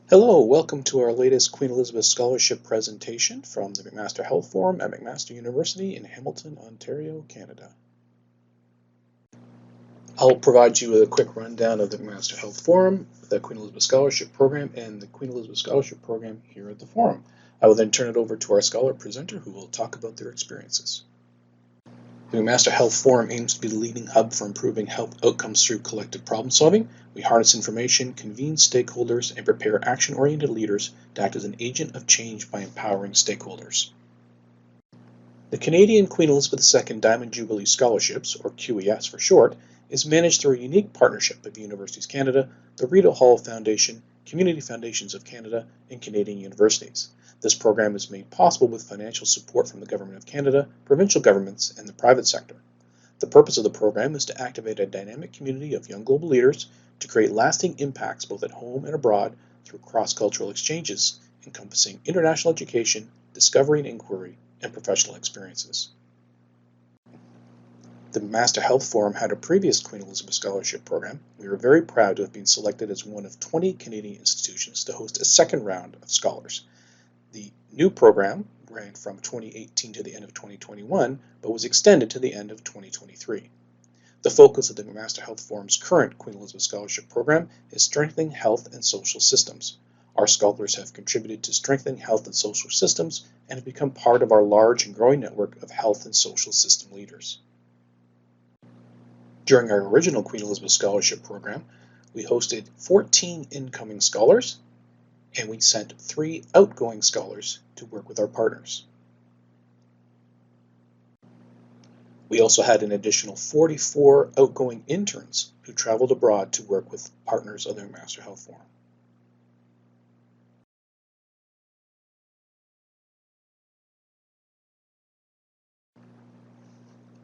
Hello, welcome to our latest Queen Elizabeth Scholarship presentation from the McMaster Health Forum at McMaster University in Hamilton, Ontario, Canada. I'll provide you with a quick rundown of the McMaster Health Forum, the Queen Elizabeth Scholarship Program, and the Queen Elizabeth Scholarship Program here at the Forum. I will then turn it over to our scholar presenter who will talk about their experiences. The McMaster Health Forum aims to be the leading hub for improving health outcomes through collective problem solving. We harness information, convene stakeholders, and prepare action-oriented leaders to act as an agent of change by empowering stakeholders. The Canadian Queen Elizabeth II Diamond Jubilee Scholarships, or QES for short, is managed through a unique partnership of Universities Canada, the Rita Hall Foundation, Community Foundations of Canada, and Canadian universities. This program is made possible with financial support from the Government of Canada, provincial governments, and the private sector. The purpose of the program is to activate a dynamic community of young global leaders to create lasting impacts both at home and abroad through cross-cultural exchanges encompassing international education, discovery and inquiry, and professional experiences. The McMaster Health Forum had a previous Queen Elizabeth Scholarship Program. We were very proud to have been selected as one of 20 Canadian institutions to host a second round of scholars. The new program ran from 2018 to the end of 2021, but was extended to the end of 2023. The focus of the McMaster Health Forum's current Queen Elizabeth Scholarship Program is strengthening health and social systems. Our scholars have contributed to strengthening health and social systems and have become part of our large and growing network of health and social system leaders. During our original Queen Elizabeth Scholarship Program, we hosted 14 incoming scholars, and we sent 3 outgoing scholars to work with our partners. We also had an additional 44 outgoing interns who traveled abroad to work with partners of the McMaster Health Forum.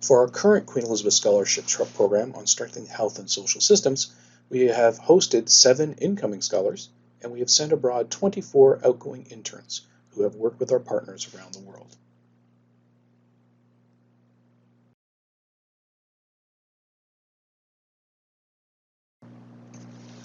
For our current Queen Elizabeth Scholarship Program on strengthening health and social systems, we have hosted 7 incoming scholars, and we have sent abroad 24 outgoing interns who have worked with our partners around the world.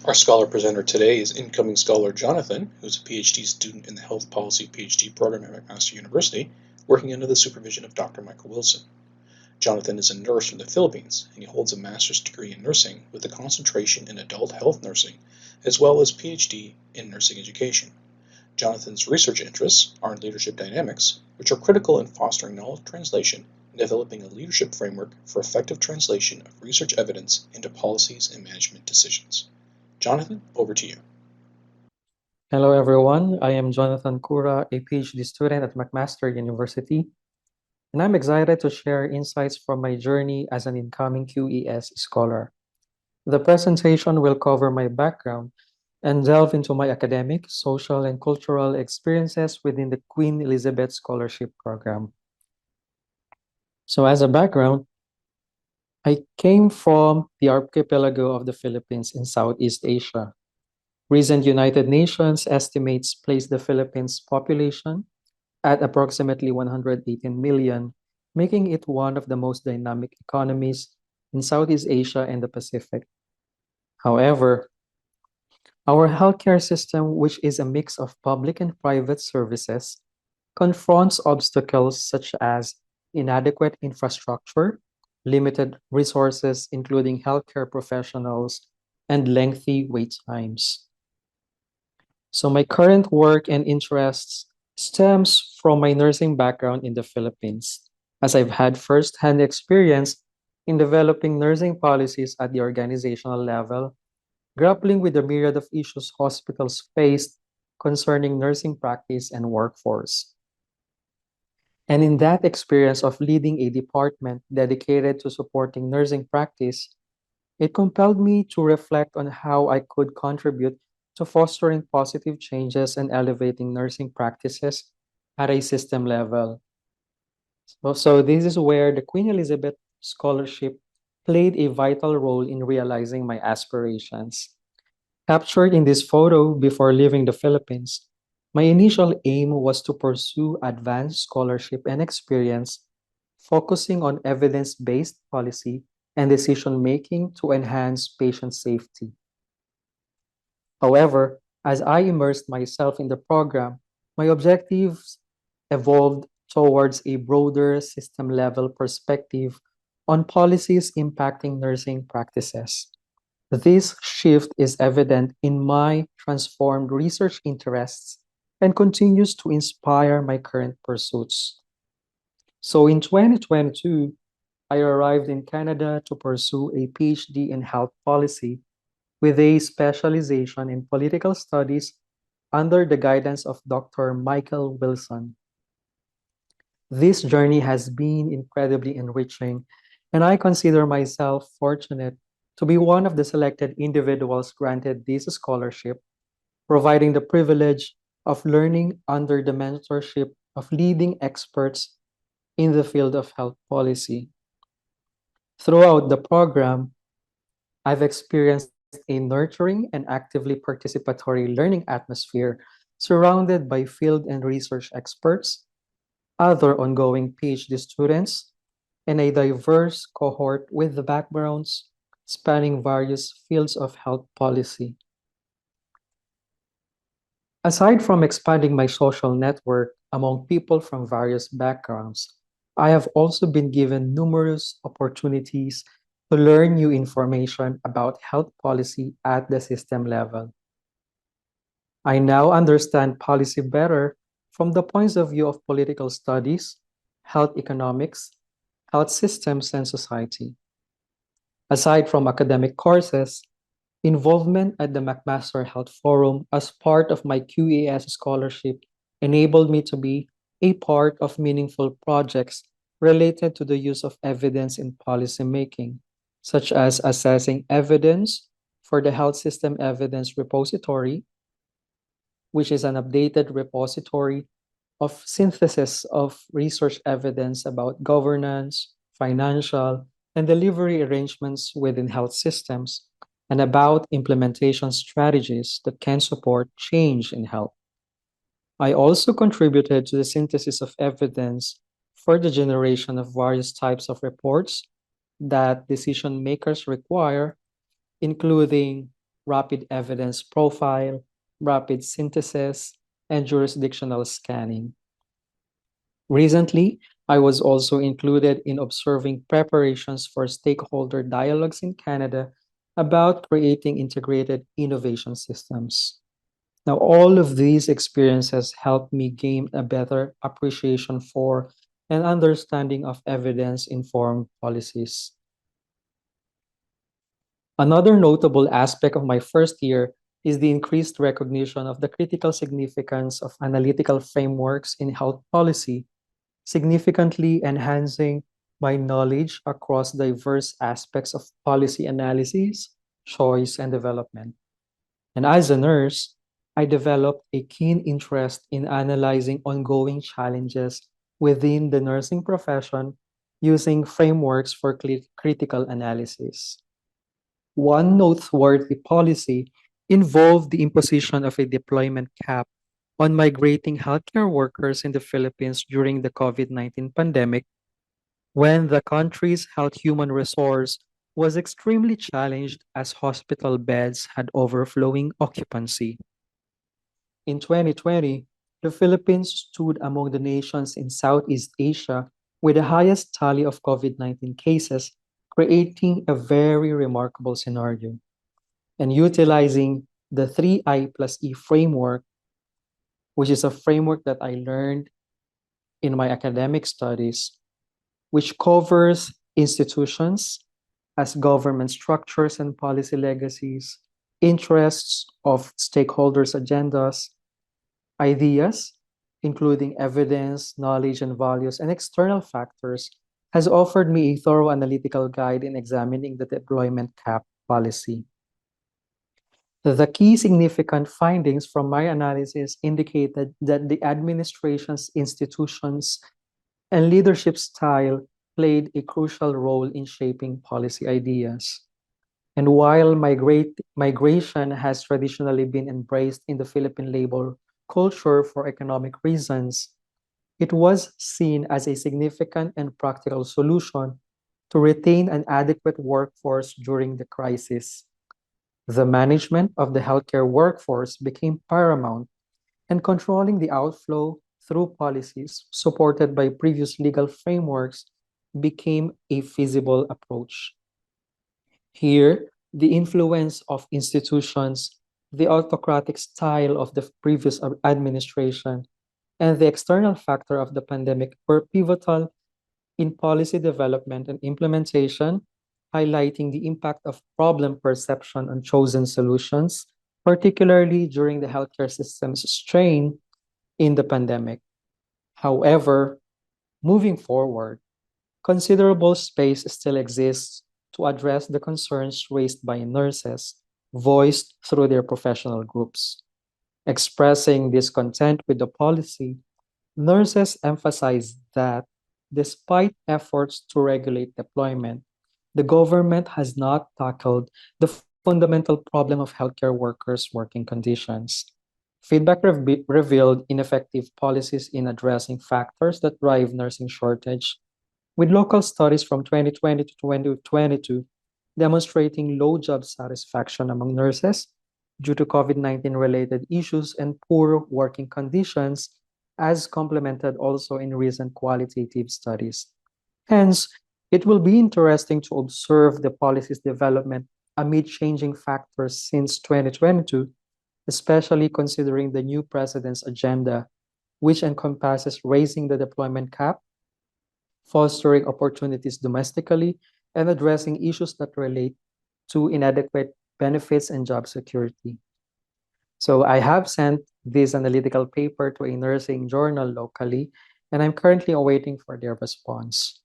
Our scholar presenter today is incoming scholar Jonathan, who's a PhD student in the Health Policy PhD program at McMaster University, working under the supervision of Dr. Michael Wilson. Jonathan is a nurse from the Philippines, and he holds a master's degree in nursing with a concentration in adult health nursing, as well as PhD in nursing education. Jonathan's research interests are in leadership dynamics, which are critical in fostering knowledge translation and developing a leadership framework for effective translation of research evidence into policies and management decisions. Jonathan, over to you. Hello everyone, I am Jonathan Cura, a PhD student at McMaster University, and I'm excited to share insights from my journey as an incoming QES scholar. The presentation will cover my background and delve into my academic, social, and cultural experiences within the Queen Elizabeth Scholarship Program. So as a background, I came from the archipelago of the Philippines in Southeast Asia. Recent United Nations estimates place the Philippines population at approximately 118 million, making it one of the most dynamic economies in Southeast Asia and the Pacific. However, our healthcare system, which is a mix of public and private services, confronts obstacles such as inadequate infrastructure, limited resources, including healthcare professionals, and lengthy wait times. So my current work and interests stems from my nursing background in the Philippines, as I've had first-hand experience in developing nursing policies at the organizational level, grappling with the myriad of issues hospitals faced concerning nursing practice and workforce. And in that experience of leading a department dedicated to supporting nursing practice, it compelled me to reflect on how I could contribute to fostering positive changes and elevating nursing practices at a system level. So this is where the Queen Elizabeth Scholarship played a vital role in realizing my aspirations. Captured in this photo before leaving the Philippines, my initial aim was to pursue advanced scholarship and experience, focusing on evidence-based policy and decision-making to enhance patient safety. However, As I immersed myself in the program, my objectives evolved towards a broader system level perspective on policies impacting nursing practices. This shift is evident in my transformed research interests and continues to inspire my current pursuits. So in 2022, I arrived in Canada to pursue a PhD in health policy with a specialization in political studies under the guidance of Dr. Michael Wilson. This journey has been incredibly enriching, and I consider myself fortunate to be one of the selected individuals granted this scholarship, providing the privilege of learning under the mentorship of leading experts in the field of health policy. Throughout the program, I've experienced a nurturing and actively participatory learning atmosphere surrounded by field and research experts, other ongoing PhD students, and a diverse cohort with backgrounds spanning various fields of health policy. Aside from expanding my social network among people from various backgrounds, I have also been given numerous opportunities to learn new information about health policy at the system level. I now understand policy better from the points of view of political studies, health economics, health systems, and society. Aside from academic courses, involvement at the McMaster Health Forum as part of my QES scholarship enabled me to be a part of meaningful projects related to the use of evidence in policymaking, such as assessing evidence for the Health System Evidence Repository, which is an updated repository of synthesis of research evidence about governance, financial, and delivery arrangements within health systems, and about implementation strategies that can support change in health. I also contributed to the synthesis of evidence for the generation of various types of reports that decision makers require, including rapid evidence profile, rapid synthesis, and jurisdictional scanning. Recently, I was also included in observing preparations for stakeholder dialogues in Canada about creating integrated innovation systems. Now, all of these experiences helped me gain a better appreciation for and understanding of evidence informed policies. Another notable aspect of my first year is the increased recognition of the critical significance of analytical frameworks in health policy, significantly enhancing my knowledge across diverse aspects of policy analysis, choice, and development. And as a nurse, I developed a keen interest in analyzing ongoing challenges within the nursing profession using frameworks for critical analysis. One noteworthy policy involved the imposition of a deployment cap on migrating healthcare workers in the Philippines during the COVID-19 pandemic, when the country's health human resource was extremely challenged as hospital beds had overflowing occupancy. In 2020, the Philippines stood among the nations in Southeast Asia with the highest tally of COVID-19 cases, creating a very remarkable scenario. And utilizing the 3I plus E framework, which is a framework that I learned in my academic studies, which covers institutions as government structures and policy legacies, interests of stakeholders' agendas, ideas, including evidence, knowledge, and values, and external factors, has offered me a thorough analytical guide in examining the deployment cap policy. The key significant findings from my analysis indicated that the administration's institutions and leadership style played a crucial role in shaping policy ideas. And while migration has traditionally been embraced in the Philippine labor culture for economic reasons, it was seen as a significant and practical solution to retain an adequate workforce during the crisis. The management of the healthcare workforce became paramount, and controlling the outflow through policies supported by previous legal frameworks became a feasible approach. Here, the influence of institutions, the autocratic style of the previous administration, and the external factor of the pandemic were pivotal in policy development and implementation, highlighting the impact of problem perception on chosen solutions, particularly during the healthcare system's strain in the pandemic. However, moving forward, considerable space still exists to address the concerns raised by nurses, voiced through their professional groups. Expressing discontent with the policy, nurses emphasize that despite efforts to regulate deployment, the government has not tackled the fundamental problem of healthcare workers' working conditions. Feedback revealed ineffective policies in addressing factors that drive nursing shortage, with local studies from 2020 to 2022 demonstrating low job satisfaction among nurses due to COVID-19 related issues and poor working conditions, as complemented also in recent qualitative studies. Hence, it will be interesting to observe the policy's development amid changing factors since 2022, especially considering the new president's agenda, which encompasses raising the deployment cap, fostering opportunities domestically, and addressing issues that relate to inadequate benefits and job security. So I have sent this analytical paper to a nursing journal locally, and I'm currently awaiting for their response.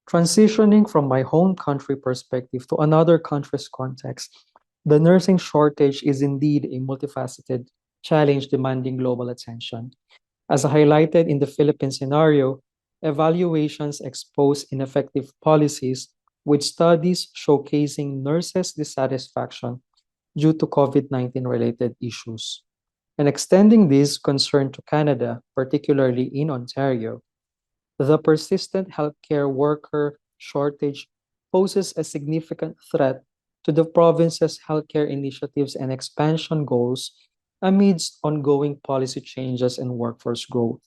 Transitioning from my home country perspective to another country's context, the nursing shortage is indeed a multifaceted challenge demanding global attention. As highlighted in the Philippine scenario, evaluations expose ineffective policies, with studies showcasing nurses' dissatisfaction due to COVID-19 related issues. And extending this concern to Canada, particularly in Ontario, the persistent healthcare worker shortage poses a significant threat to the province's healthcare initiatives and expansion goals amidst ongoing policy changes and workforce growth.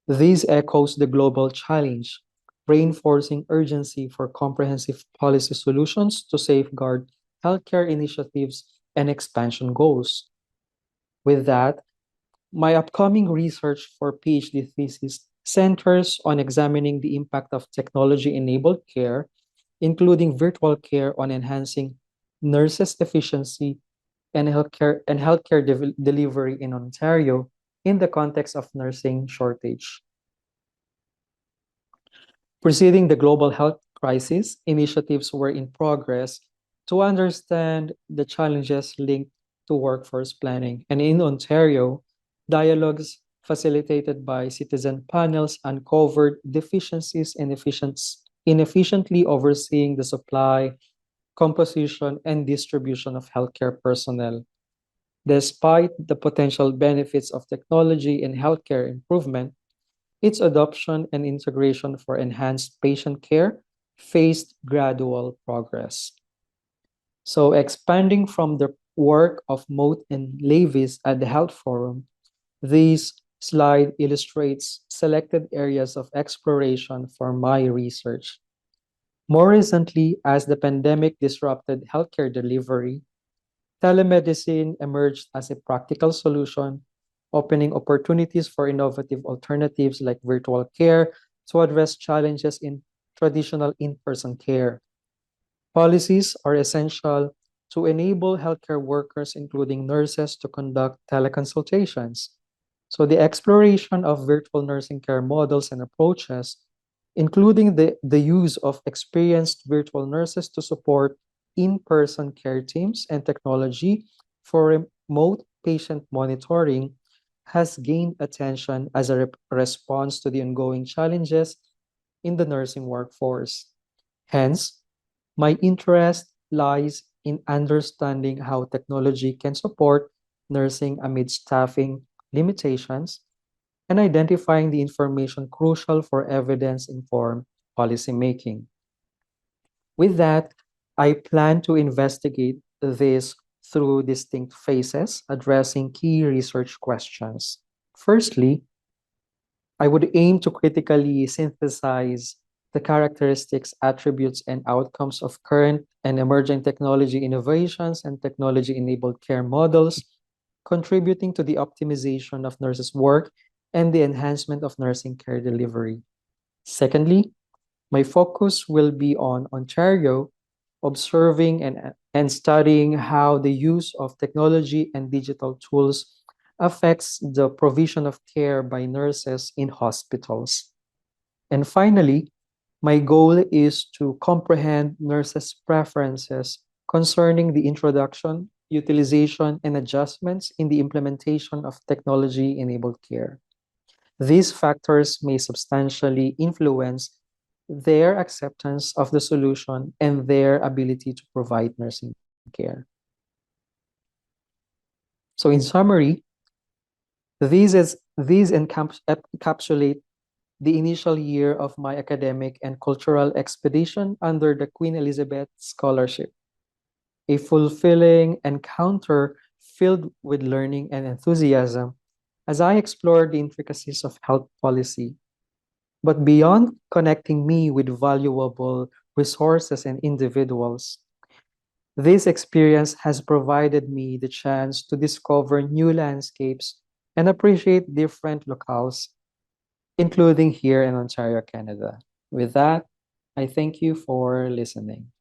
This echoes the global challenge, reinforcing urgency for comprehensive policy solutions to safeguard healthcare initiatives and expansion goals. With that, my upcoming research for PhD thesis centers on examining the impact of technology-enabled care, including virtual care, on enhancing nurses' efficiency and healthcare delivery in Ontario in the context of nursing shortage. Preceding the global health crisis, initiatives were in progress to understand the challenges linked to workforce planning. And in Ontario, dialogues facilitated by citizen panels uncovered deficiencies in inefficiently overseeing the supply, composition, and distribution of healthcare personnel. Despite the potential benefits of technology in healthcare improvement, its adoption and integration for enhanced patient care faced gradual progress. So, expanding from the work of Mote and Levis at the Health Forum, this slide illustrates selected areas of exploration for my research. More recently, as the pandemic disrupted healthcare delivery, telemedicine emerged as a practical solution, opening opportunities for innovative alternatives like virtual care to address challenges in traditional in person care. Policies are essential to enable healthcare workers, including nurses, to conduct teleconsultations. So, the exploration of virtual nursing care models and approaches, including the use of experienced virtual nurses to support in person care teams and technology for remote patient monitoring, has gained attention as a response to the ongoing challenges in the nursing workforce. Hence, my interest lies in understanding how technology can support nursing amid staffing limitations and identifying the information crucial for evidence informed policymaking. With that, I plan to investigate this through distinct phases, addressing key research questions. Firstly, I would aim to critically synthesize the characteristics, attributes, and outcomes of current and emerging technology innovations and technology enabled care models, contributing to the optimization of nurses' work and the enhancement of nursing care delivery. Secondly, my focus will be on Ontario, observing and studying how the use of technology and digital tools affects the provision of care by nurses in hospitals. And finally, my goal is to comprehend nurses' preferences concerning the introduction, utilization, and adjustments in the implementation of technology enabled care. These factors may substantially influence their acceptance of the solution and their ability to provide nursing care. So, in summary, these encapsulate the initial year of my academic and cultural expedition under the Queen Elizabeth Scholarship, a fulfilling encounter filled with learning and enthusiasm as I explored the intricacies of health policy. But beyond connecting me with valuable resources and individuals, this experience has provided me the chance to discover new landscapes and appreciate different locales, including here in Ontario, Canada. With that, I thank you for listening.